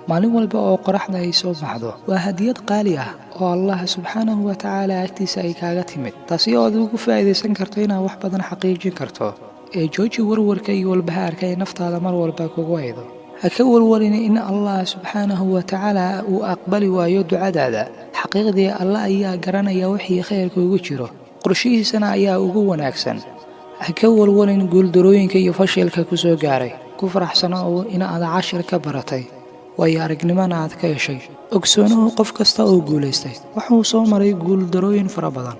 maalin walba oo qoraxda ay soo baxdo waa hadiyad qaali ah oo Allah subxaanahu wa ta'ala agtiisa ay kaaga timid taasi oo aad ugu faa'iideysan karto inaad wax badan xaqiijin karto ee jooji warwarka iyo walbahaarka ee naftaada mar walba kugu haydo ha ka walwalin in Allah subxaanahu wa ta'ala uu aqbali waayo ducadaada xaqiiqdii Allah ayaa garanaya wixii khayrka ugu jiro qorshihiisana ayaa ugu wanaagsan ha ka walwalin guuldarooyinka iyo fashilka ku soo gaaray ku faraxsana oo in aad cashir ka baratay way aragnimana aad ka heshay ogsoonuhu qof kasta oo guuleystay wuxuu soo maray guuldarooyin fara badan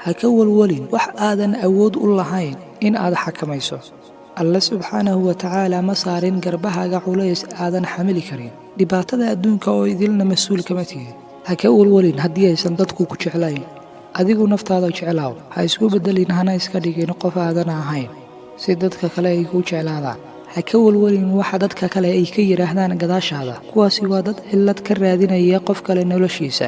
ha ka walwalin wax aadan awood u lahayn in aad xakamayso Allah subxaanahu wa ta'ala ma saarin garbahaaga culays aadan xamili karin dhibaatada adduunka oo idilna mas'uul kama tihin ha ka walwalin haddii aysan dadku ku jeclayn adigu naftaada jeclaaw ha isku bedelin hana iska dhigin qof aadan ahayn si dadka kale ay ku jeclaadaan ha ka walwalin waxa dadka kale ay ka yiraahdaan gadaashaada kuwaasi waa dad cillad ka raadinaya qof kale noloshiisa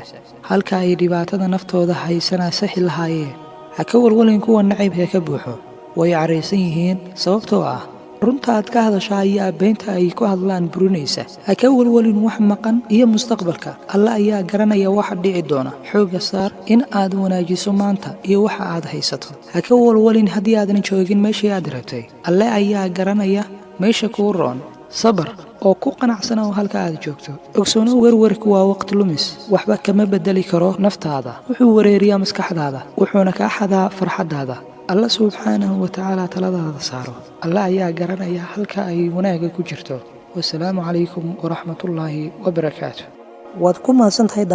halka ay dhibaatada naftooda haysana saxi lahaayeen ha ka walwalin kuwa nacaybka ka buuxo way careysan yihiin sababtoo ah runta aad ka hadashaa ayaa beenta ay ku hadlaan burinaysa ha ka walwalin wax maqan iyo mustaqbalka Allah ayaa garanaya waxa dhici doona xooga saar in aad wanaajiso maanta iyo waxa aad haysato ha ka walwalin haddii aadan joogin meeshii aad rabtay Allah ayaa garanaya meesha kuu roon sabar oo ku qanacsan oo halka aad joogto ogsoono warwarku waa waqti lumis waxba kama bedeli karo naftaada wuxuu wareeriyaa maskaxdaada wuxuuna ka xadaa farxadaada Allah subxaanahu wa ta'ala taladaada saaro Allah ayaa garanaya halka ay wanaaga ku jirto wassalaamu calaykum wa rahmatullaahi wa barakaatuh waad ku mahadsantahay